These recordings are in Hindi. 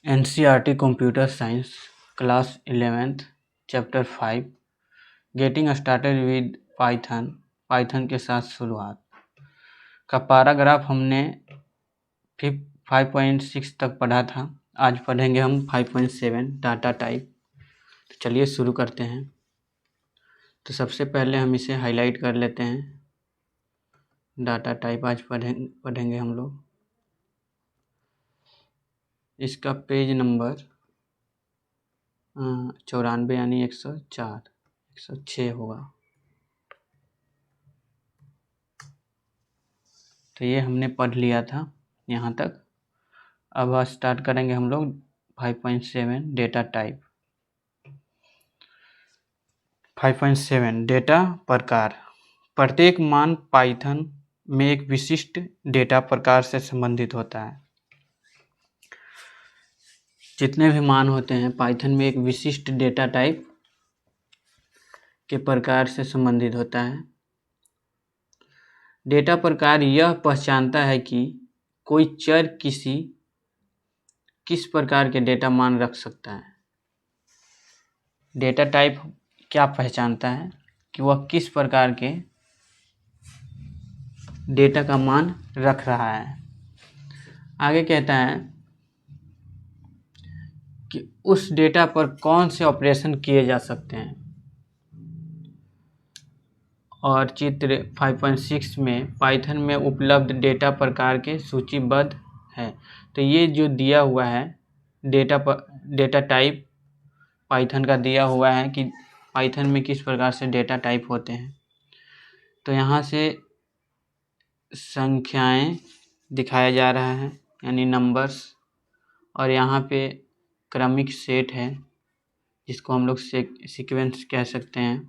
NCERT computer science class 11th chapter 5 getting started with Python के साथ शुरुआत का पैराग्राफ हमने 5.6 तक पढ़ा था। आज पढ़ेंगे हम 5.7 डाटा टाइप। तो चलिए शुरू करते हैं। तो सबसे पहले हम इसे हाईलाइट कर लेते हैं। डाटा टाइप आज पढ़ेंगे हम लोग। इसका पेज नंबर 94 यानी 106 होगा। तो ये हमने पढ़ लिया था यहाँ तक। अब स्टार्ट करेंगे हम लोग 5.7 डेटा टाइप। 5.7 डेटा प्रकार। प्रत्येक मान पाइथन में एक विशिष्ट डेटा प्रकार से संबंधित होता है। जितने भी मान होते हैं पाइथन में एक विशिष्ट डेटा टाइप के प्रकार से संबंधित होता है। डेटा प्रकार यह पहचानता है कि कोई चर किस प्रकार के डेटा मान रख सकता है। डेटा टाइप क्या पहचानता है कि वह किस प्रकार के डेटा का मान रख रहा है। आगे कहता है कि उस डेटा पर कौन से ऑपरेशन किए जा सकते हैं। और चित्र 5.6 में पाइथन में उपलब्ध डेटा प्रकार के सूचीबद्ध है। तो ये जो दिया हुआ है डेटा टाइप पाइथन का दिया हुआ है कि पाइथन में किस प्रकार से डेटा टाइप होते हैं। तो यहाँ से संख्याएं दिखाया जा रहा है यानी नंबर्स, और यहाँ पे क्रमिक सेट है जिसको हम लोग सीक्वेंस कह सकते हैं।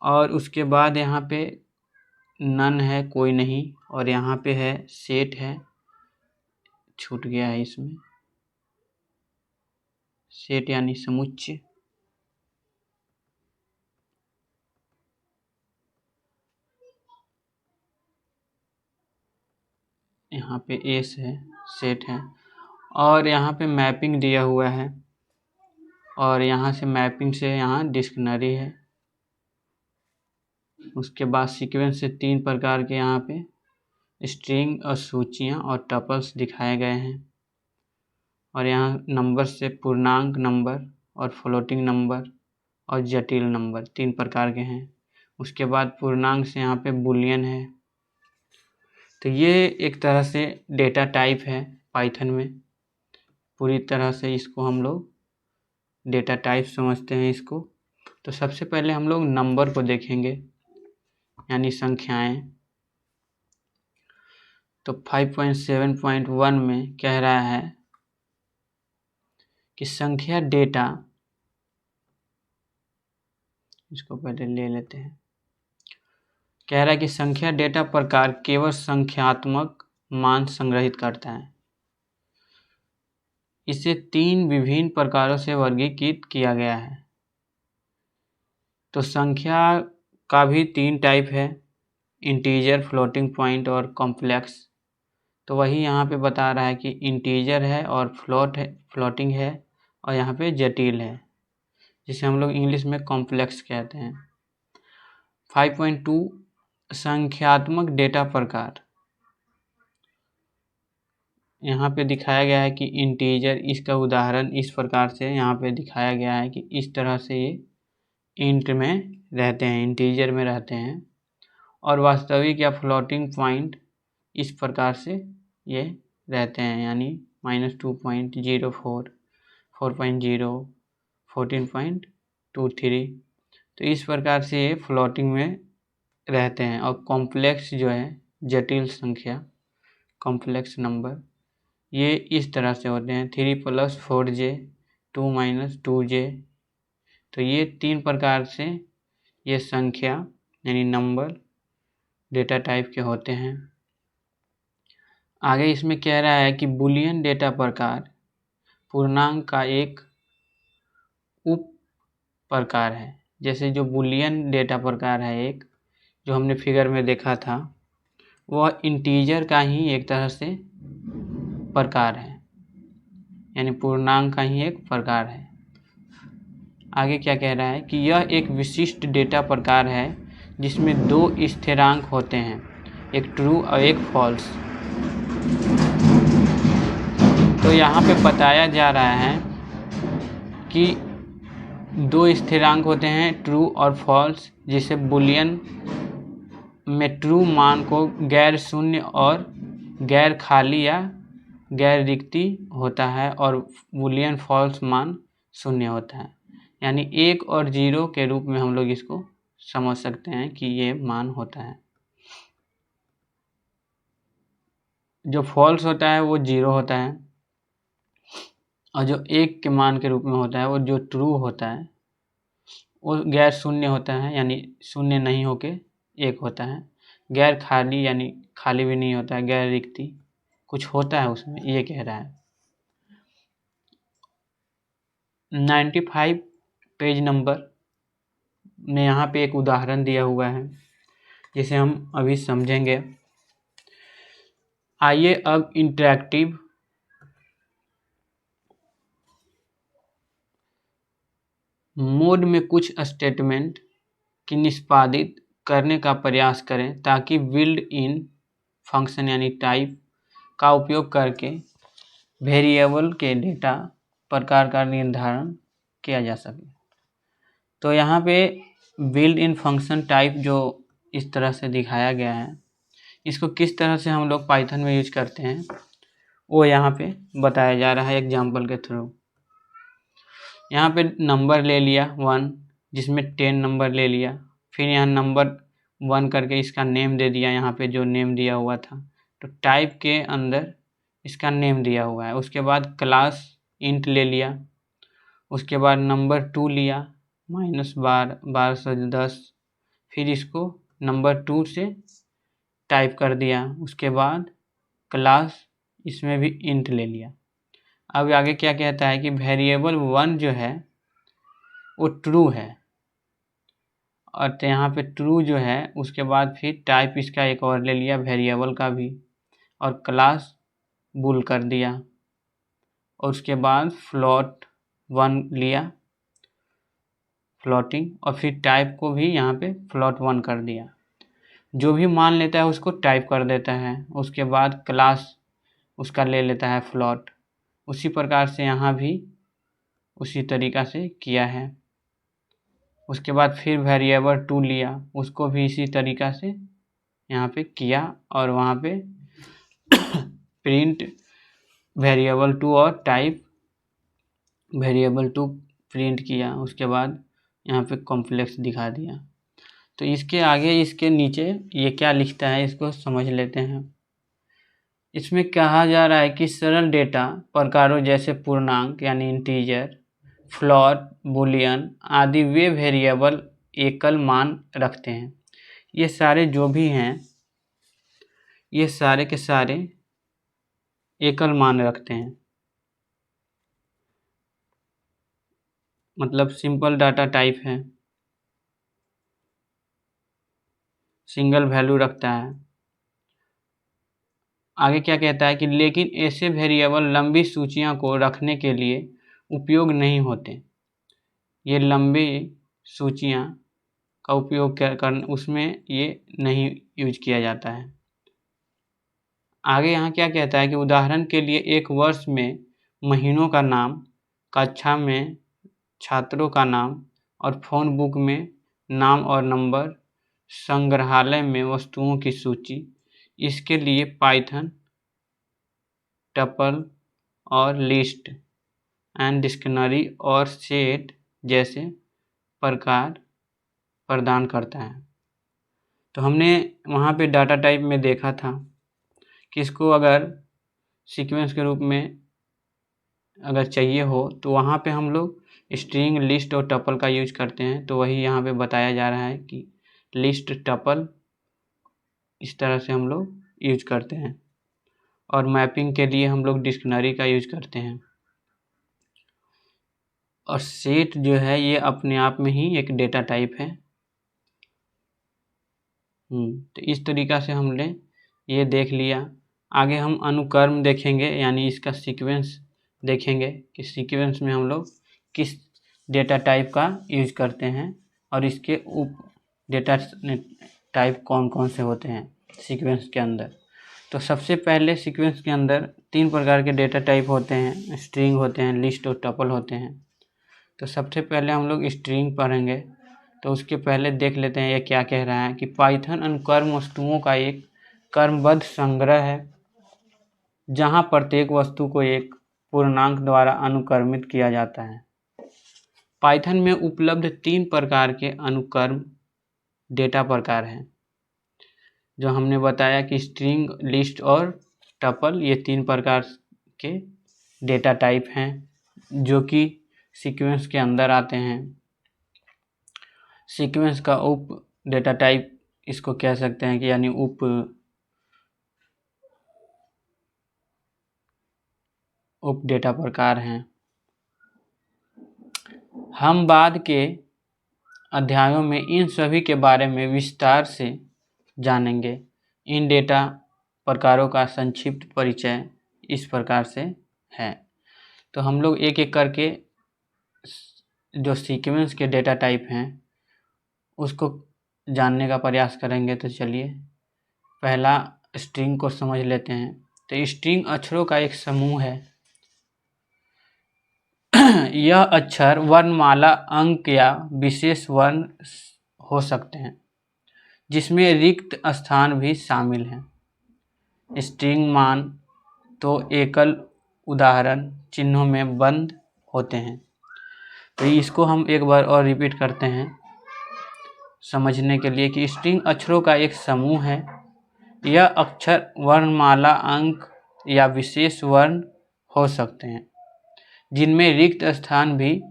और उसके बाद यहाँ पे नन है, कोई नहीं, और यहाँ पे है सेट है, छूट गया है इसमें, सेट यानी समुच्चय। यहाँ पे एस है, सेट है, और यहाँ पे मैपिंग दिया हुआ है, और यहाँ से मैपिंग से यहाँ डिक्शनरी है। उसके बाद सीक्वेंस से 3 प्रकार के यहाँ पे स्ट्रिंग और सूचियाँ और टपल्स दिखाए गए हैं। और यहाँ नंबर से पूर्णांक नंबर और फ्लोटिंग नंबर और जटिल नंबर 3 प्रकार के हैं। उसके बाद पूर्णांक से यहाँ पे बुलियन है। तो ये एक तरह से डेटा टाइप है पाइथन में। पूरी तरह से इसको हम लोग डेटा टाइप समझते हैं इसको। तो सबसे पहले हम लोग नंबर को देखेंगे यानी संख्याएं। तो 5.7.1 में कह रहा है कि संख्या डेटा, इसको पहले ले लेते हैं, कह रहा है कि संख्या डेटा प्रकार केवल संख्यात्मक मान संग्रहित करता है। इसे 3 विभिन्न प्रकारों से वर्गीकृत किया गया है। तो संख्या का भी 3 टाइप है, इंटीजर, फ्लोटिंग पॉइंट और कॉम्प्लेक्स। तो वही यहाँ पे बता रहा है कि इंटीजर है और फ्लोटिंग है, और यहाँ पे जटिल है, जिसे हम लोग इंग्लिश में कॉम्प्लेक्स कहते हैं। 5.2 संख्यात्मक डेटा प्रकार। यहाँ पे दिखाया गया है कि इंटीजर, इसका उदाहरण इस प्रकार से यहाँ पे दिखाया गया है कि इस तरह से ये इंट में रहते हैं, इंटीजर में रहते हैं। और वास्तविक या फ्लोटिंग पॉइंट इस प्रकार से ये रहते हैं, यानी -2.04, 4.0, 14.23। तो इस प्रकार से ये फ्लोटिंग में रहते हैं। और कॉम्प्लेक्स जो है, जटिल संख्या, कॉम्प्लेक्स नंबर, ये इस तरह से होते हैं 3 + 4j, 2 - 2j। तो ये 3 प्रकार से ये संख्या यानी नंबर डेटा टाइप के होते हैं। आगे इसमें कह रहा है कि बुलियन डेटा प्रकार पूर्णांक का एक उप प्रकार है। जैसे जो बुलियन डेटा प्रकार है एक, जो हमने फिगर में देखा था, वह इंटीजर का ही एक तरह से प्रकार है। यानी पूर्णांक का ही एक प्रकार है। आगे क्या कह रहा है कि यह एक विशिष्ट डेटा प्रकार है जिसमें दो स्थिरांक होते हैं, एक ट्रू और एक फॉल्स। तो यहाँ पे बताया जा रहा है कि दो स्थिरांक होते हैं ट्रू और फॉल्स, जिसे बुलियन में ट्रू मान को गैर शून्य और गैर खाली या गैर रिक्ति होता है और बुलियन फॉल्स मान शून्य होता है। यानी 1 और 0 के रूप में हम लोग इसको समझ सकते हैं कि ये मान होता है। जो फॉल्स होता है वो 0 होता है और जो 1 के मान के रूप में होता है वो जो ट्रू होता है वो गैर शून्य होता है, यानी शून्य नहीं होके 1 होता है। गैर खाली यानी खाली भी नहीं होता है, गैर रिक्ति कुछ होता है उसमें, ये कह रहा है। 95 पेज नंबर में यहाँ पे एक उदाहरण दिया हुआ है जिसे हम अभी समझेंगे। आइए अब इंटरैक्टिव मोड में कुछ स्टेटमेंट की निष्पादित करने का प्रयास करें ताकि बिल्ड इन फंक्शन यानी टाइप का उपयोग करके वेरिएबल के डेटा प्रकार का निर्धारण किया जा सके। तो यहाँ पे बिल्ड इन फंक्शन टाइप जो इस तरह से दिखाया गया है, इसको किस तरह से हम लोग पाइथन में यूज करते हैं वो यहाँ पे बताया जा रहा है एग्जाम्पल के थ्रू। यहाँ पे नंबर ले लिया 1, जिसमें 10 नंबर ले लिया, फिर यहाँ नंबर 1 करके इसका नेम दे दिया, यहाँ पे जो नेम दिया हुआ था तो टाइप के अंदर इसका नेम दिया हुआ है। उसके बाद क्लास इंट ले लिया, उसके बाद नंबर 2 लिया -12 से 10, फिर इसको नंबर 2 से टाइप कर दिया। उसके बाद क्लास इसमें भी इंट ले लिया। अब आगे क्या कहता है कि वेरिएबल 1 जो है वो ट्रू है, और तो यहाँ पे ट्रू जो है उसके बाद फिर टाइप इसका एक और ले लिया वेरिएबल का भी, और क्लास बुल कर दिया, और उसके बाद फ्लोट 1 लिया फ्लोटिंग, और फिर टाइप को भी यहाँ पे फ्लोट 1 कर दिया। जो भी मान लेता है उसको टाइप कर देता है, उसके बाद क्लास उसका ले लेता है फ्लोट। उसी प्रकार से यहाँ भी उसी तरीक़ा से किया है। उसके बाद फिर वेरिएबल 2 लिया, उसको भी इसी तरीक़ा से यहाँ पे किया, और वहाँ पे प्रिंट वेरिएबल 2 और टाइप वेरिएबल 2 प्रिंट किया। उसके बाद यहाँ पे कॉम्प्लेक्स दिखा दिया। तो इसके आगे इसके नीचे ये क्या लिखता है इसको समझ लेते हैं। इसमें कहा जा रहा है कि सरल डेटा प्रकारों जैसे पूर्णांक यानी इंटीजर, फ्लोट, बुलियन आदि वे वेरिएबल एकल मान रखते हैं। ये सारे जो भी हैं ये सारे के सारे एकल मान रखते हैं, मतलब सिंपल डाटा टाइप है, सिंगल वैल्यू रखता है। आगे क्या कहता है कि लेकिन ऐसे वेरिएबल लंबी सूचियां को रखने के लिए उपयोग नहीं होते। ये लंबी सूचियां का उपयोग करने उसमें ये नहीं यूज किया जाता है। आगे यहाँ क्या कहता है कि उदाहरण के लिए एक वर्ष में महीनों का नाम, कक्षा में छात्रों का नाम और फ़ोन बुक में नाम और नंबर, संग्रहालय में वस्तुओं की सूची। इसके लिए पाइथन टपल और लिस्ट एंड डिक्शनरी और सेट जैसे प्रकार प्रदान करता है। तो हमने वहाँ पे डाटा टाइप में देखा था कि इसको अगर सीक्वेंस के रूप में अगर चाहिए हो तो वहाँ पे हम लोग स्ट्रिंग, लिस्ट और टपल का यूज करते हैं। तो वही यहाँ पे बताया जा रहा है कि लिस्ट, टपल इस तरह से हम लोग यूज करते हैं, और मैपिंग के लिए हम लोग डिक्शनरी का यूज करते हैं। और सेट जो है ये अपने आप में ही एक डेटा टाइप है। तो इस तरीक़ा से हमने ये देख लिया। आगे हम अनुक्रम देखेंगे, यानी इसका सीक्वेंस देखेंगे कि सीक्वेंस में हम लोग किस डेटा टाइप का यूज करते हैं और इसके उप डेटा टाइप कौन कौन से होते हैं सीक्वेंस के अंदर। तो सबसे पहले सीक्वेंस के अंदर 3 प्रकार के डेटा टाइप होते हैं, स्ट्रिंग होते हैं, लिस्ट और टपल होते हैं। तो सबसे पहले हम लोग स्ट्रिंग पढ़ेंगे। तो उसके पहले देख लेते हैं ये क्या कह रहा है कि पाइथन अनुक्रम वस्तुओं का एक क्रमबद्ध संग्रह है जहां प्रत्येक वस्तु को एक पूर्णांक द्वारा अनुक्रमित किया जाता है। पाइथन में उपलब्ध 3 प्रकार के अनुक्रम डेटा प्रकार हैं, जो हमने बताया कि स्ट्रिंग, लिस्ट और टपल, ये 3 प्रकार के डेटा टाइप हैं जो कि सीक्वेंस के अंदर आते हैं। सीक्वेंस का उप डेटा टाइप इसको कह सकते हैं कि यानी उप डेटा प्रकार हैं। हम बाद के अध्यायों में इन सभी के बारे में विस्तार से जानेंगे। इन डेटा प्रकारों का संक्षिप्त परिचय इस प्रकार से है। तो हम लोग एक एक करके जो सीक्वेंस के डेटा टाइप हैं उसको जानने का प्रयास करेंगे। तो चलिए पहला स्ट्रिंग को समझ लेते हैं। तो स्ट्रिंग अक्षरों का एक समूह है। यह अक्षर वर्णमाला, अंक या विशेष वर्ण हो सकते हैं जिसमें रिक्त स्थान भी शामिल हैं। स्ट्रिंग मान तो एकल उदाहरण चिन्हों में बंद होते हैं। तो इसको हम एक बार और रिपीट करते हैं समझने के लिए कि स्ट्रिंग अक्षरों का एक समूह है। यह अक्षर वर्णमाला, अंक या विशेष वर्ण हो सकते हैं जिनमें रिक्त स्थान भी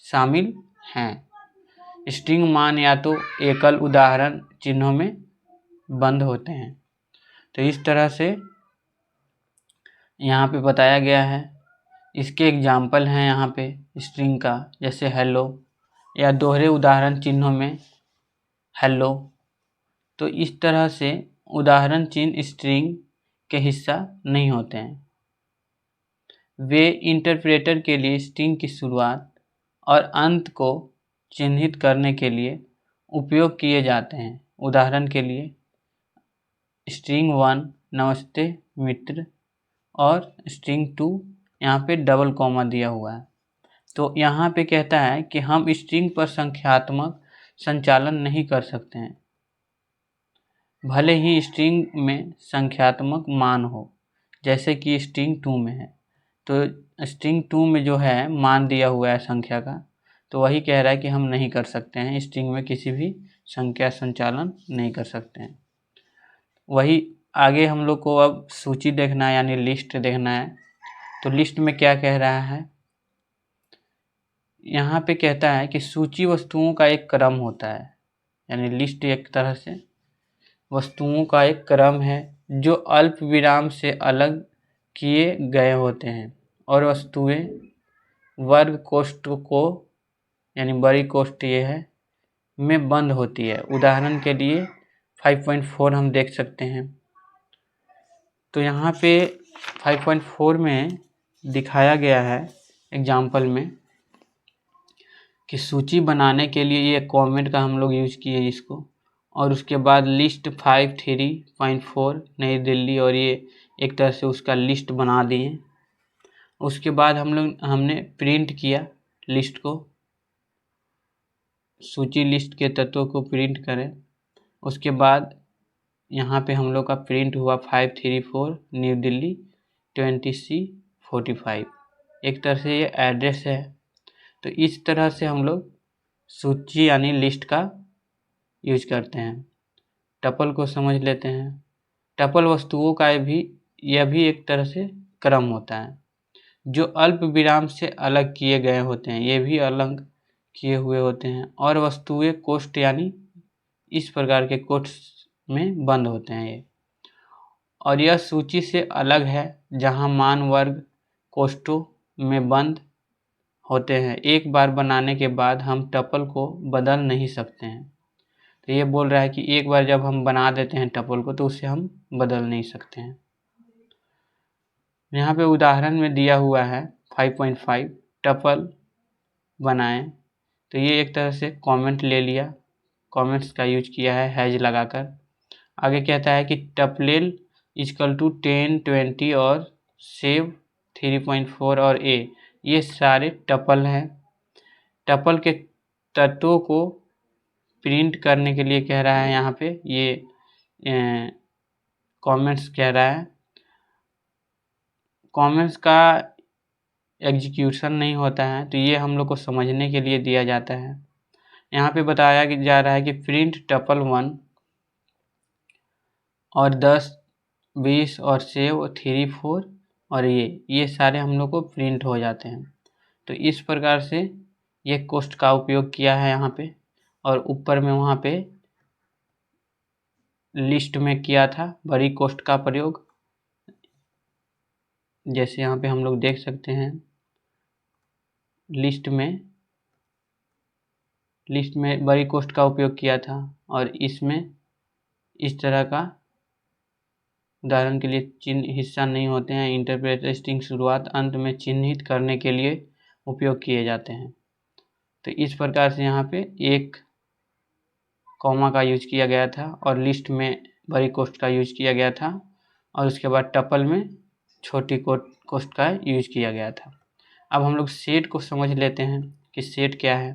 शामिल हैं। स्ट्रिंग मान या तो एकल उदाहरण चिन्हों में बंद होते हैं। तो इस तरह से यहाँ पे बताया गया है। इसके एग्जाम्पल हैं यहाँ पे स्ट्रिंग का, जैसे हेलो या दोहरे उदाहरण चिन्हों में हेलो। तो इस तरह से उदाहरण चिन्ह स्ट्रिंग के हिस्सा नहीं होते हैं। वे इंटरप्रेटर के लिए स्ट्रिंग की शुरुआत और अंत को चिन्हित करने के लिए उपयोग किए जाते हैं। उदाहरण के लिए स्ट्रिंग 1 नमस्ते मित्र और स्ट्रिंग 2 यहाँ पे डबल कॉमा दिया हुआ है। तो यहाँ पे कहता है कि हम स्ट्रिंग पर संख्यात्मक संचालन नहीं कर सकते हैं, भले ही स्ट्रिंग में संख्यात्मक मान हो, जैसे कि स्ट्रिंग 2 में है। तो स्ट्रिंग 2 में जो है मान दिया हुआ है संख्या का, तो वही कह रहा है कि हम नहीं कर सकते हैं, स्ट्रिंग में किसी भी संख्या संचालन नहीं कर सकते हैं। वही आगे हम लोग को अब सूची देखना है, यानी लिस्ट देखना है। तो लिस्ट में क्या कह रहा है, यहाँ पे कहता है कि सूची वस्तुओं का एक क्रम होता है। यानी लिस्ट एक तरह से वस्तुओं का एक क्रम है जो अल्प विराम से अलग किए गए होते हैं और वस्तुएं वर्ग कोष्ठ को, यानी बड़ी कोष्ठ ये है, में बंद होती है। उदाहरण के लिए 5.4 हम देख सकते हैं। तो यहाँ पे 5.4 में दिखाया गया है एग्जाम्पल में कि सूची बनाने के लिए ये कमेंट का हम लोग यूज किए इसको, और उसके बाद लिस्ट 53.4 नई दिल्ली, और ये एक तरह से उसका लिस्ट बना दिए। उसके बाद हमने प्रिंट किया लिस्ट को, सूची लिस्ट के तत्वों को प्रिंट करें। उसके बाद यहाँ पे हम लोग का प्रिंट हुआ 534 न्यू दिल्ली 20C45। एक तरह से ये एड्रेस है। तो इस तरह से हम लोग सूची यानी लिस्ट का यूज करते हैं। टपल को समझ लेते हैं। टपल वस्तुओं का यह भी एक तरह से क्रम होता है जो अल्प विराम से अलग किए गए होते हैं। ये भी अलग किए हुए होते हैं और वस्तुएं कोष्ठ यानी इस प्रकार के कोष्ठ में बंद होते हैं ये। और यह सूची से अलग है जहां मान वर्ग कोष्ठों में बंद होते हैं। एक बार बनाने के बाद हम टपल को बदल नहीं सकते हैं। तो ये बोल रहा है कि एक बार जब हम बना देते हैं टपल को तो उसे हम बदल नहीं सकते हैं। यहाँ पे उदाहरण में दिया हुआ है 5.5 टपल बनाएं। तो ये एक तरह से कमेंट ले लिया, कमेंट्स का यूज किया है हैज लगाकर। आगे कहता है कि टपलेल इक्वल टू 10, 20 और सेव 3.4 और ए, ये सारे टपल हैं। टपल के तत्वों को प्रिंट करने के लिए कह रहा है यहाँ पे, ये कमेंट्स कह रहा है। कमेंट्स का एग्जीक्यूशन नहीं होता है, तो ये हम लोग को समझने के लिए दिया जाता है। यहाँ पे बताया कि जा रहा है कि प्रिंट टपल 1 और 10, 20 और सेव 3, 4 और ये सारे हम लोग को प्रिंट हो जाते हैं। तो इस प्रकार से ये कोष्ठ का उपयोग किया है यहाँ पे, और ऊपर में वहाँ पे लिस्ट में किया था बड़ी कोष्ठ का प्रयोग। जैसे यहाँ पे हम लोग देख सकते हैं लिस्ट में बड़ी कोष्ठ का उपयोग किया था, और इसमें इस तरह का उदाहरण के लिए चिन्ह हिस्सा नहीं होते हैं। इंटरप्रेटर स्ट्रिंग शुरुआत अंत में चिन्हित करने के लिए उपयोग किए जाते हैं। तो इस प्रकार से यहाँ पे एक कॉमा का यूज किया गया था, और लिस्ट में बड़ी कोष्ठ का यूज किया गया था, और उसके बाद टपल में छोटी कोष्ठ का यूज किया गया था। अब हम लोग सेट को समझ लेते हैं कि सेट क्या है।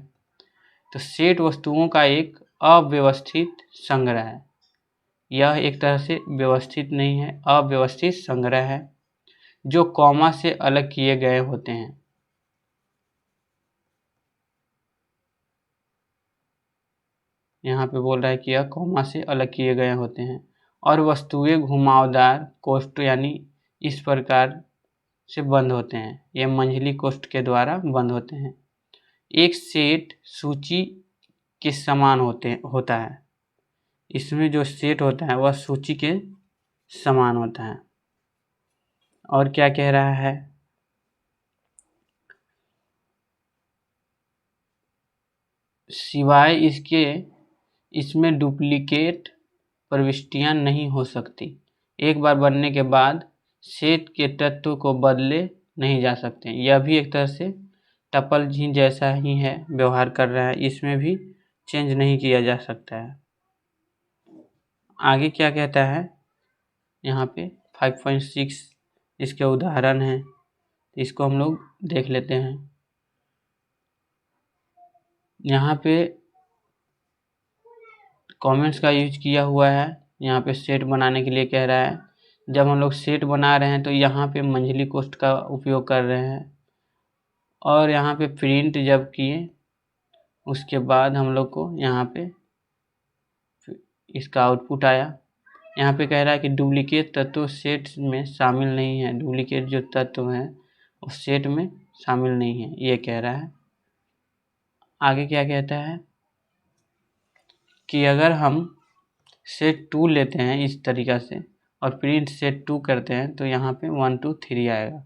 तो सेट वस्तुओं का एक अव्यवस्थित संग्रह है। यह एक तरह से व्यवस्थित नहीं है, अव्यवस्थित संग्रह है जो कॉमा से अलग किए गए होते हैं। यहाँ पे बोल रहा है कि यह कॉमा से अलग किए गए होते हैं, और वस्तुएं घुमावदार कोष्ठ यानी इस प्रकार से बंद होते हैं। ये मंझली कोष्ठ के द्वारा बंद होते हैं। एक सेट सूची के समान होता है। इसमें जो सेट होता है वह सूची के समान होता है। और क्या कह रहा है, सिवाय इसके इसमें डुप्लीकेट प्रविष्टियां नहीं हो सकती। एक बार बनने के बाद सेट के तत्व को बदले नहीं जा सकते। यह भी एक तरह से टपल ही जैसा ही है, व्यवहार कर रहा है। इसमें भी चेंज नहीं किया जा सकता है। आगे क्या कहता है यहाँ पे 5.6 इसके उदाहरण हैं, इसको हम लोग देख लेते हैं। यहाँ पे कमेंट्स का यूज किया हुआ है। यहाँ पे सेट बनाने के लिए कह रहा है। जब हम लोग सेट बना रहे हैं तो यहाँ पे मंझली कोष्ठ का उपयोग कर रहे हैं, और यहाँ पे प्रिंट जब किए उसके बाद हम लोग को यहाँ पे इसका आउटपुट आया। यहाँ पे कह रहा है कि डुप्लीकेट तत्व सेट में शामिल नहीं है। डुप्लीकेट जो तत्व हैं वो सेट में शामिल नहीं है, ये कह रहा है। आगे क्या कहता है कि अगर हम सेट 2 लेते हैं इस तरीक़ा से और प्रिंट सेट 2 करते हैं तो यहाँ पे 1, 2, 3 आएगा।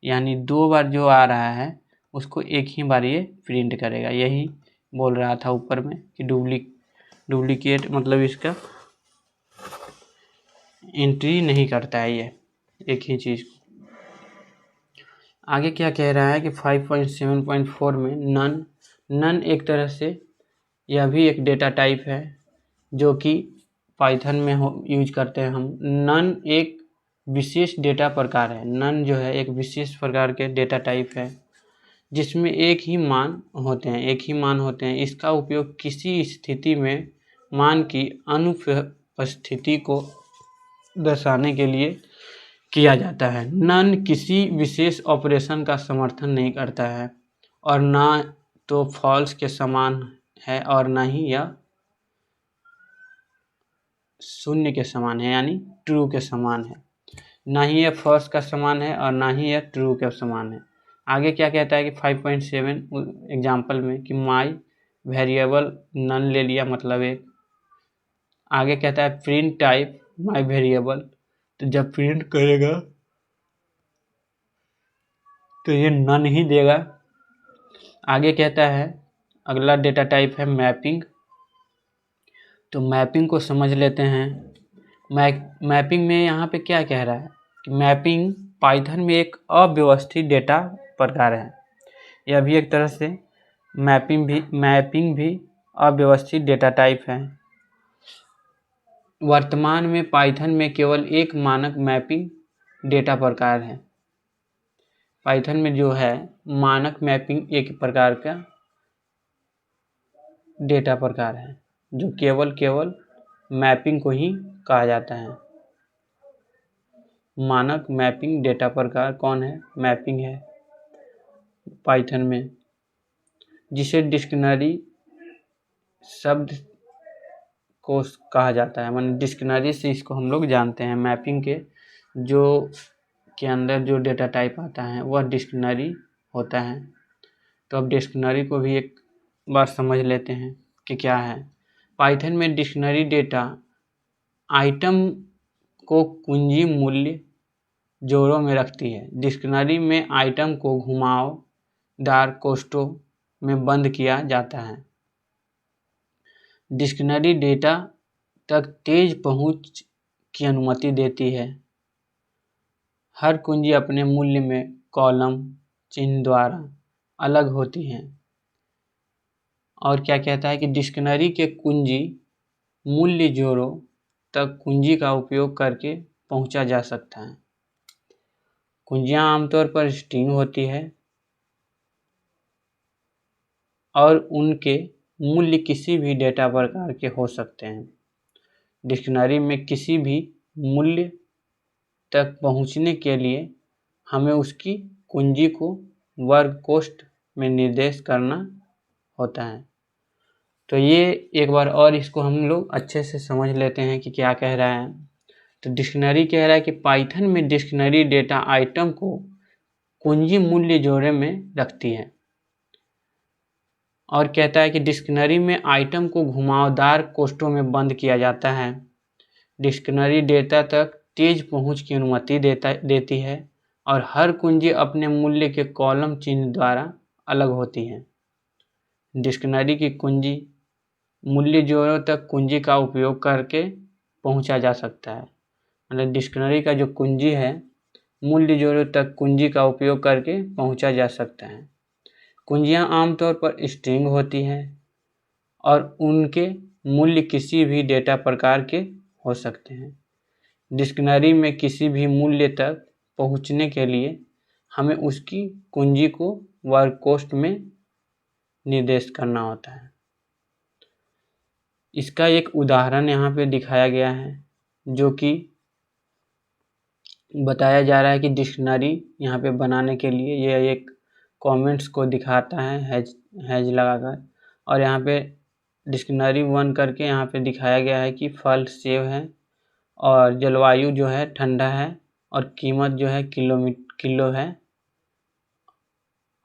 यानी 2 बार जो आ रहा है उसको एक ही बार ये प्रिंट करेगा। यही बोल रहा था ऊपर में कि डुप्लीकेट मतलब इसका एंट्री नहीं करता है ये एक ही चीज़ को। आगे क्या कह रहा है कि 5.7.4 में नन एक तरह से यह भी एक डेटा टाइप है जो कि पाइथन में यूज करते हैं हम। नन एक विशेष डेटा प्रकार है। नन जो है एक विशेष प्रकार के डेटा टाइप है जिसमें एक ही मान होते हैं। इसका उपयोग किसी स्थिति में मान की अनुपस्थिति को दर्शाने के लिए किया जाता है। नन किसी विशेष ऑपरेशन का समर्थन नहीं करता है, और ना तो फॉल्स के समान है और ना ही यह शून्य के समान है यानी ट्रू के समान है। ना ही यह फॉल्स का समान है और ना ही यह ट्रू के समान है। आगे क्या कहता है कि 5.7 एग्जाम्पल में कि माई वेरिएबल नन ले लिया, मतलब एक। आगे कहता है प्रिंट टाइप माई वेरिएबल, तो जब प्रिंट करेगा तो ये नन ही देगा। आगे कहता है अगला डेटा टाइप है मैपिंग। तो मैपिंग को समझ लेते हैं। मैपिंग में यहाँ पे क्या कह रहा है कि मैपिंग पाइथन में एक अव्यवस्थित डेटा प्रकार है। यह भी एक तरह से मैपिंग भी अव्यवस्थित डेटा टाइप है। वर्तमान में पाइथन में केवल एक मानक मैपिंग डेटा प्रकार है। पाइथन में जो है मानक मैपिंग एक प्रकार का डेटा प्रकार है जो केवल मैपिंग को ही कहा जाता है। मानक मैपिंग डेटा प्रकार कौन है? मैपिंग है पाइथन में, जिसे डिक्शनरी शब्द को कहा जाता है। माने डिक्शनरी से इसको हम लोग जानते हैं। मैपिंग के अंदर जो डेटा टाइप आता है वह डिक्शनरी होता है। तो अब डिक्शनरी को भी एक बार समझ लेते हैं कि क्या है। पाइथन में डिक्शनरी डेटा आइटम को कुंजी मूल्य जोड़ों में रखती है। डिक्शनरी में आइटम को घुमावदार कोष्ठकों में बंद किया जाता है। डिक्शनरी डेटा तक तेज पहुंच की अनुमति देती है। हर कुंजी अपने मूल्य में कॉलम चिन्ह द्वारा अलग होती है। और क्या कहता है कि डिक्शनरी के कुंजी मूल्य जोड़ों तक कुंजी का उपयोग करके पहुंचा जा सकता है। कुंजियां आमतौर पर स्ट्रिंग होती है और उनके मूल्य किसी भी डेटा प्रकार के हो सकते हैं। डिक्शनरी में किसी भी मूल्य तक पहुंचने के लिए हमें उसकी कुंजी को वर्ग कोष्ठ में निर्देश करना होता है। तो ये एक बार और इसको हम लोग अच्छे से समझ लेते हैं कि क्या कह रहा है। तो डिक्शनरी कह रहा है कि पाइथन में डिक्शनरी डेटा आइटम को कुंजी मूल्य जोड़े में रखती है। और कहता है कि डिक्शनरी में आइटम को घुमावदार कोष्ठकों में बंद किया जाता है। डिक्शनरी डेटा तक तेज पहुंच की अनुमति देती है और हर कुंजी अपने मूल्य के कॉलम चिन्ह द्वारा अलग होती है। डिक्शनरी की कुंजी मूल्य जोड़ों तक कुंजी का उपयोग करके पहुंचा जा सकता है। मतलब डिक्शनरी का जो कुंजी है मूल्य जोड़ों तक कुंजी का उपयोग करके पहुंचा जा सकता है। कुंजियां आमतौर पर स्ट्रिंग होती हैं और उनके मूल्य किसी भी डेटा प्रकार के हो सकते हैं। डिक्शनरी में किसी भी मूल्य तक पहुंचने के लिए हमें उसकी कुंजी को वर्ग कोष्ठ में निर्देश करना होता है। इसका एक उदाहरण यहाँ पे दिखाया गया है जो कि बताया जा रहा है कि डिक्शनरी यहाँ पे बनाने के लिए यह एक कमेंट्स को दिखाता है हैज लगाकर। और यहाँ पे डिक्शनरी 1 करके यहाँ पे दिखाया गया है कि फल सेब है और जलवायु जो है ठंडा है और कीमत जो है किलो है।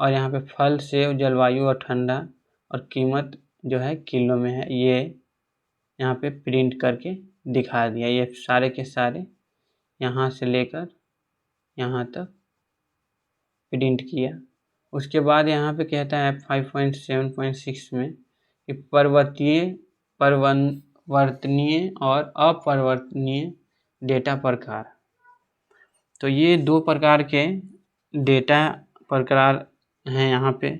और यहाँ पे फल सेब जलवायु और ठंडा और कीमत जो है किलो में है। ये यहाँ पे प्रिंट करके दिखा दिया। ये सारे के सारे यहाँ से लेकर यहाँ तक प्रिंट किया। उसके बाद यहाँ पे कहता है 5.7.6 में कि परिवर्तनीय और अपरिवर्तनीय डेटा प्रकार। तो ये दो प्रकार के डेटा प्रकार हैं यहाँ पे,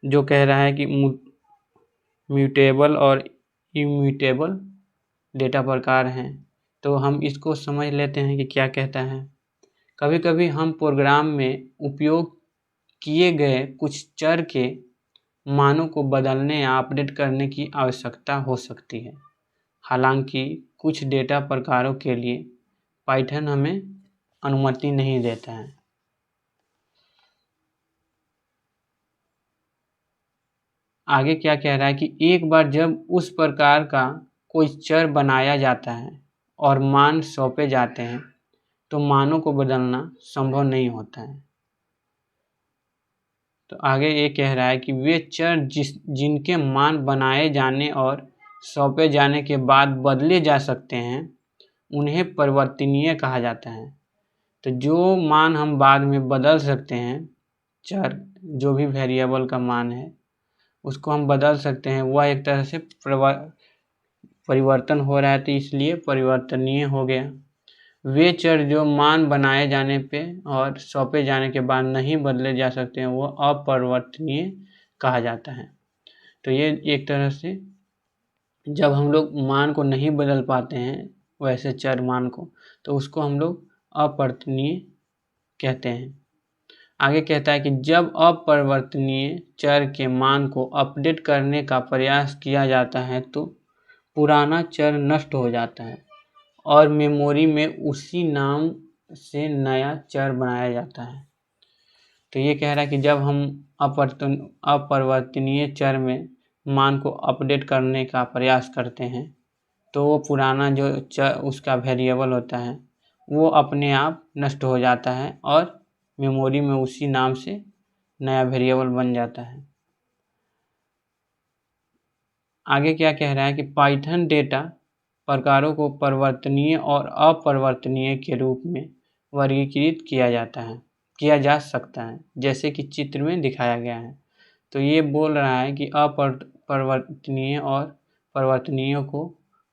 जो कह रहा है कि म्यूटेबल और इम्यूटेबल डेटा प्रकार हैं। तो हम इसको समझ लेते हैं कि क्या कहता है। कभी कभी हम प्रोग्राम में उपयोग किए गए कुछ चर के मानों को बदलने या अपडेट करने की आवश्यकता हो सकती है। हालांकि कुछ डेटा प्रकारों के लिए पाइथन हमें अनुमति नहीं देता है। आगे क्या कह रहा है कि एक बार जब उस प्रकार का कोई चर बनाया जाता है और मान सौंपे जाते हैं तो मानों को बदलना संभव नहीं होता है। तो आगे ये कह रहा है कि वे चर जिनके मान बनाए जाने और सौंपे जाने के बाद बदले जा सकते हैं उन्हें परिवर्तनीय कहा जाता है। तो जो मान हम बाद में बदल सकते हैं, चर जो भी वेरिएबल का मान है उसको हम बदल सकते हैं, वह एक तरह से परिवर्तन हो रहा है तो इसलिए परिवर्तनीय हो गया। वे चर जो मान बनाए जाने पे और सौंपे जाने के बाद नहीं बदले जा सकते हैं वो अपरिवर्तनीय कहा जाता है। तो ये एक तरह से जब हम लोग मान को नहीं बदल पाते हैं वैसे चर मान को, तो उसको हम लोग अपरिवर्तनीय कहते हैं। आगे कहता है कि जब अपरिवर्तनीय चर के मान को अपडेट करने का प्रयास किया जाता है तो पुराना चर नष्ट हो जाता है और मेमोरी में उसी नाम से नया चर बनाया जाता है। तो ये कह रहा है कि जब हम अपरिवर्तनीय चर में मान को अपडेट करने का प्रयास करते हैं तो वो पुराना जो चर उसका वेरिएबल होता है वो अपने आप नष्ट हो जाता है और मेमोरी में उसी नाम से नया वेरिएबल बन जाता है। आगे क्या कह रहा है कि पाइथन डेटा प्रकारों को परिवर्तनीय और अपरिवर्तनीय के रूप में वर्गीकृत किया जा सकता है, जैसे कि चित्र में दिखाया गया है। तो ये बोल रहा है कि अपरिवर्तनीय और परिवर्तनीय को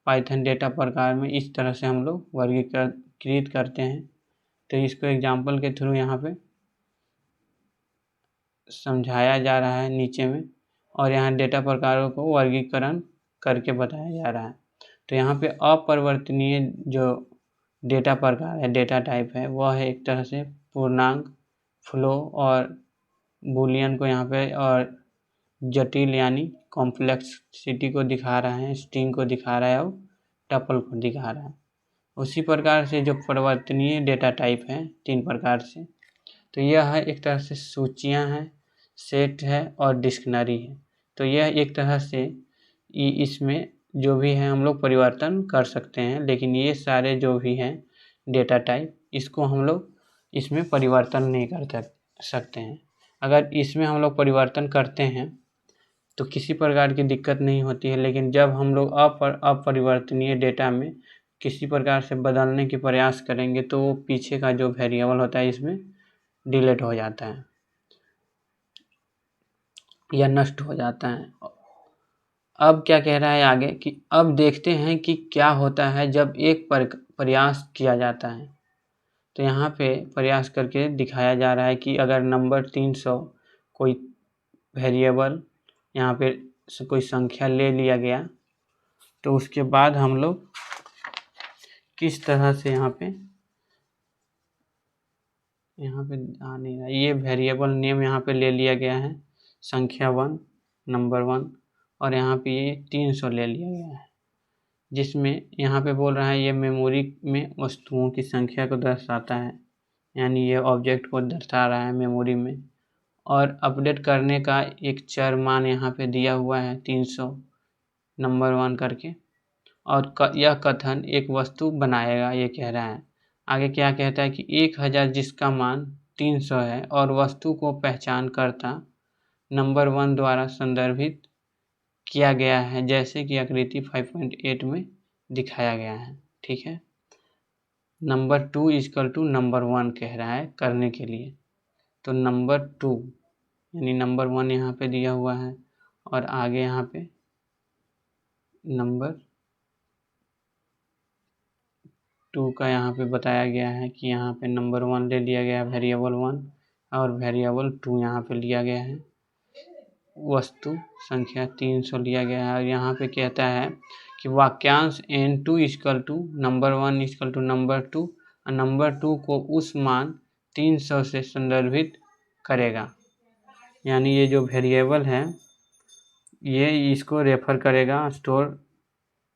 पाइथन डेटा प्रकार में इस तरह से हम लोग वर्गीकृत करते हैं। तो इसको एग्जाम्पल के थ्रू यहाँ पे समझाया जा रहा है नीचे में, और यहाँ डेटा प्रकारों को वर्गीकरण करके बताया जा रहा है। तो यहाँ पे अपरिवर्तनीय जो डेटा प्रकार है, डेटा टाइप है, वह है एक तरह से पूर्णांक, फ्लो और बूलियन को यहाँ पे और जटिल यानी कॉम्प्लेक्सिटी को दिखा रहा है, स्ट्रिंग को दिखा रहा है और टपल को दिखा रहा है। उसी प्रकार से जो परिवर्तनीय डेटा टाइप है 3 प्रकार से, तो यह है एक तरह से सूचियाँ हैं, सेट है और डिक्शनरी है। तो यह एक तरह से इसमें जो भी है हम लोग परिवर्तन कर सकते हैं, लेकिन ये सारे जो भी हैं डेटा टाइप इसको हम लोग इसमें परिवर्तन नहीं कर सकते हैं। अगर इसमें हम लोग परिवर्तन करते हैं तो किसी प्रकार की दिक्कत नहीं होती है, लेकिन जब हम लोग अपरिवर्तनीय डेटा में किसी प्रकार से बदलने की प्रयास करेंगे तो पीछे का जो वेरिएबल होता है इसमें डिलीट हो जाता है या नष्ट हो जाता है। अब क्या कह रहा है आगे कि अब देखते हैं कि क्या होता है जब एक प्रयास किया जाता है। तो यहाँ पे प्रयास करके दिखाया जा रहा है कि अगर नंबर 300 कोई वेरिएबल यहाँ पे कोई संख्या ले लिया गया तो उसके बाद हम लोग किस तरह से यहाँ पे आ नहीं रहा, ये वेरिएबल नेम यहाँ पे ले लिया गया है संख्या 1 नंबर 1 और यहाँ पे ये 300 ले लिया गया है, जिसमें यहाँ पे बोल रहा है ये मेमोरी में वस्तुओं की संख्या को दर्शाता है, यानी ये ऑब्जेक्ट को दर्शा रहा है मेमोरी में। और अपडेट करने का एक चर मान यहाँ पे दिया हुआ है 300 नंबर 1 करके, और यह कथन एक वस्तु बनाएगा, ये कह रहा है। आगे क्या कहता है कि 1000 जिसका मान 300 है और वस्तु को पहचानकर्ता नंबर 1 द्वारा संदर्भित किया गया है, जैसे कि आकृति 5.8 में दिखाया गया है। ठीक है, नंबर 2 इक्वल टू नंबर 1 कह रहा है करने के लिए। तो नंबर 2 यानी नंबर 1 यहाँ पे दिया हुआ है और आगे यहाँ पे नंबर 2 का यहाँ पे बताया गया है कि यहाँ पे नंबर 1 ले लिया गया वेरिएबल 1 और वेरिएबल 2 यहाँ पे लिया गया है, वस्तु संख्या 300 लिया गया है। और यहाँ पे कहता है कि वाक्यांश n2 equal to number 1 equal to number 2 और नंबर 2 को उस मान 300 से संदर्भित करेगा, यानी ये जो वेरिएबल है ये इसको रेफर करेगा स्टोर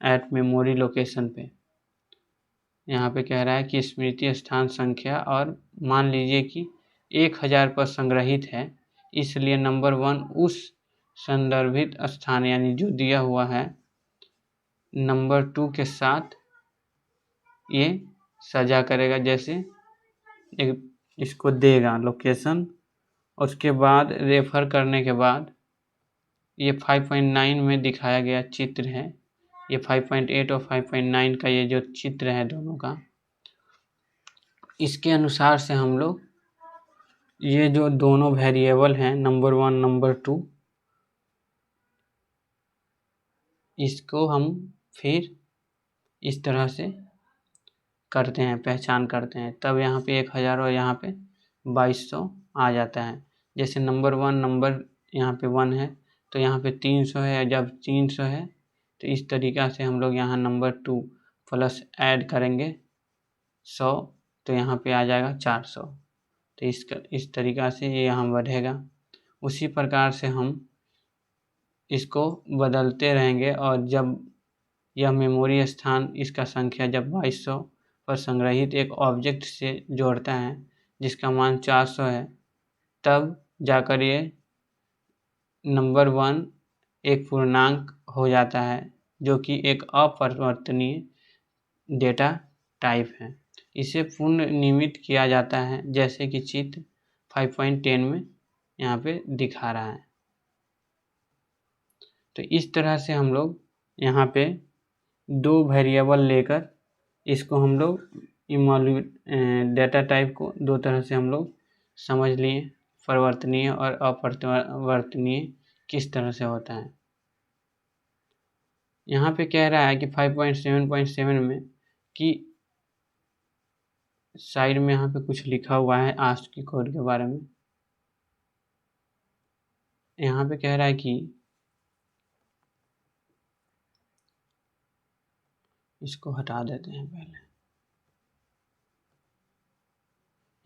एट मेमोरी लोकेशन पे। यहाँ पे कह रहा है कि स्मृति स्थान संख्या और मान लीजिए कि 1000 पर संग्रहित है, इसलिए नंबर 1 उस संदर्भित स्थान यानी जो दिया हुआ है नंबर 2 के साथ ये सजा करेगा, जैसे एक इसको देगा लोकेशन। उसके बाद रेफर करने के बाद ये 5.9 में दिखाया गया चित्र है, ये 5.8 और 5.9 का ये जो चित्र है दोनों का, इसके अनुसार से हम लोग ये जो दोनों वेरिएबल हैं नंबर 1 नंबर 2 इसको हम फिर इस तरह से करते हैं, पहचान करते हैं, तब यहाँ पे 1000 और यहाँ पे 2200 आ जाता है। जैसे नंबर 1 नंबर यहाँ पे 1 है तो यहाँ पे 300 है, जब 300 है तो इस तरीक़ा से हम लोग यहाँ नंबर 2 प्लस ऐड करेंगे 100 तो यहाँ पे आ जाएगा 400। तो इस तरीक़ा से ये यहाँ बढ़ेगा। उसी प्रकार से हम इसको बदलते रहेंगे और जब यह मेमोरी स्थान इसका संख्या जब 2200 पर संग्रहित एक ऑब्जेक्ट से जोड़ता है जिसका मान 400 है, तब जाकर ये नंबर 1 एक पूर्णांक हो जाता है जो कि एक अपरिवर्तनीय डेटा टाइप है। इसे पुनर्निर्मित किया जाता है जैसे कि चित्र 5.10 में यहाँ पे दिखा रहा है। तो इस तरह से हम लोग यहाँ पे 2 वेरिएबल लेकर इसको हम लोग डेटा टाइप को 2 तरह से हम लोग समझ लिए, परिवर्तनीय और अपरिवर्तनीय किस तरह से होता है। यहाँ पे कह रहा है कि 5.7.7 में कि साइड में यहाँ पे कुछ लिखा हुआ है आस्क की कोड के बारे में। यहाँ पे कह रहा है कि इसको हटा देते हैं पहले।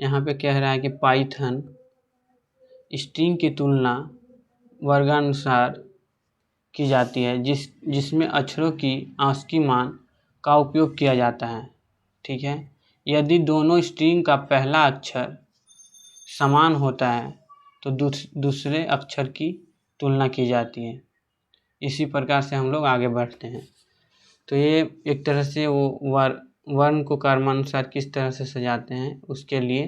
यहाँ पे कह रहा है कि पाइथन स्ट्रिंग की तुलना वर्गानुसार की जाती है जिसमें अक्षरों की आस्की मान का उपयोग किया जाता है। ठीक है, यदि दोनों स्ट्रिंग का पहला अक्षर समान होता है तो दूसरे अक्षर की तुलना की जाती है। इसी प्रकार से हम लोग आगे बढ़ते हैं। तो ये एक तरह से वो वर्ण को क्रमानुसार किस तरह से सजाते हैं उसके लिए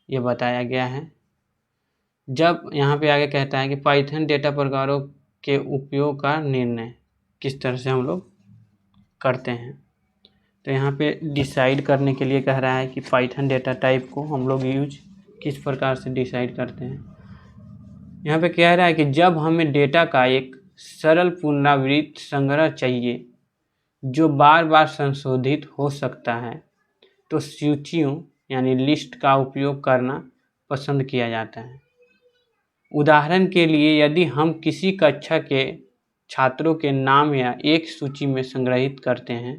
ये बताया गया है। जब यहाँ पे आगे कहता है कि पाइथन डेटा प्रकारों के उपयोग का निर्णय किस तरह से हम लोग करते हैं, तो यहाँ पे डिसाइड करने के लिए कह रहा है कि पाइथन डेटा टाइप को हम लोग यूज किस प्रकार से डिसाइड करते हैं। यहाँ पे कह रहा है कि जब हमें डेटा का एक सरल पुनरावृत्त संग्रह चाहिए जो बार बार संशोधित हो सकता है तो सूचियों यानी लिस्ट का उपयोग करना पसंद किया जाता है। उदाहरण के लिए यदि हम किसी कक्षा के छात्रों के नाम या एक सूची में संग्रहित करते हैं,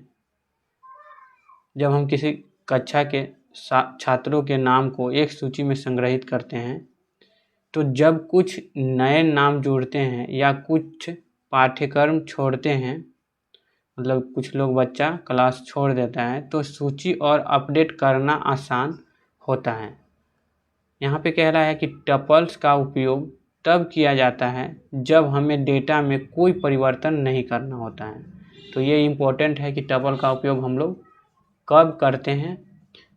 जब हम किसी कक्षा के छात्रों के नाम को एक सूची में संग्रहित करते हैं तो जब कुछ नए नाम जोड़ते हैं या कुछ पाठ्यक्रम छोड़ते हैं, मतलब कुछ लोग बच्चा क्लास छोड़ देता है तो सूची और अपडेट करना आसान होता है। यहाँ पे कह रहा है कि टपल्स का उपयोग तब किया जाता है जब हमें डेटा में कोई परिवर्तन नहीं करना होता है। तो ये इम्पोर्टेंट है कि टपल का उपयोग हम लोग कब करते हैं।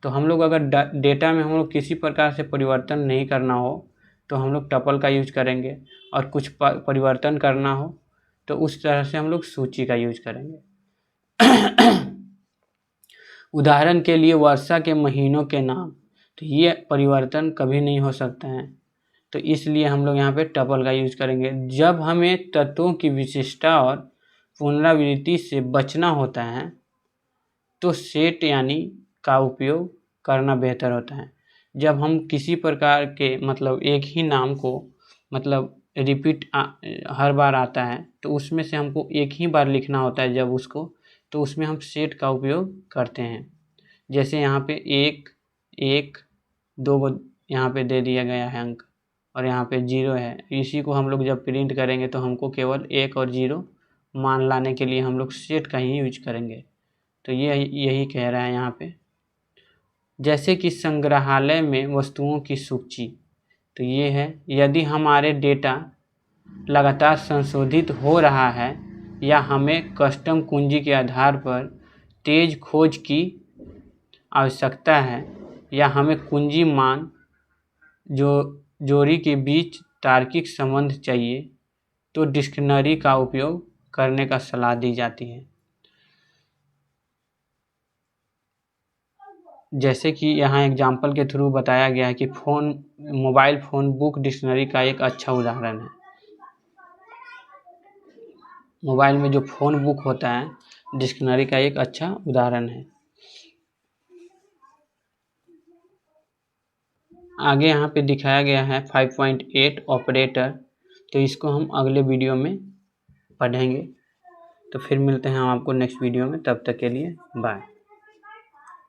तो हम लोग अगर डेटा में हम लोग किसी प्रकार से परिवर्तन नहीं करना हो तो हम लोग टपल का यूज करेंगे, और कुछ परिवर्तन करना हो तो उस तरह से हम लोग सूची का यूज करेंगे। उदाहरण के लिए वर्षा के महीनों के नाम, तो ये परिवर्तन कभी नहीं हो सकता है, तो इसलिए हम लोग यहाँ पे टपल का यूज करेंगे। जब हमें तत्वों की विशिष्टता और पुनरावृत्ति से बचना होता है तो सेट यानी का उपयोग करना बेहतर होता है। जब हम किसी प्रकार के मतलब एक ही नाम को मतलब रिपीट हर बार आता है तो उसमें से हमको एक ही बार लिखना होता है जब उसको, तो उसमें हम सेट का उपयोग करते हैं। जैसे यहाँ पे 1 1 2 यहाँ पे दे दिया गया है अंक और यहाँ पे 0 है। इसी को हम लोग जब प्रिंट करेंगे तो हमको केवल 1 और 0 मान लाने के लिए हम लोग सेट का ही यूज करेंगे। तो ये यही कह रहा है यहाँ पे। जैसे कि संग्रहालय में वस्तुओं की सूची, तो ये है यदि हमारे डेटा लगातार संशोधित हो रहा है या हमें कस्टम कुंजी के आधार पर तेज खोज की आवश्यकता है या हमें कुंजी मान जोड़ी के बीच तार्किक संबंध चाहिए तो डिक्शनरी का उपयोग करने का सलाह दी जाती है। जैसे कि यहाँ एग्जाम्पल के थ्रू बताया गया है कि मोबाइल फ़ोन बुक डिक्शनरी का एक अच्छा उदाहरण है। मोबाइल में जो फ़ोन बुक होता है डिक्शनरी का एक अच्छा उदाहरण है। आगे यहाँ पे दिखाया गया है 5.8 ऑपरेटर, तो इसको हम अगले वीडियो में पढ़ेंगे। तो फिर मिलते हैं हम आपको नेक्स्ट वीडियो में, तब तक के लिए बाय।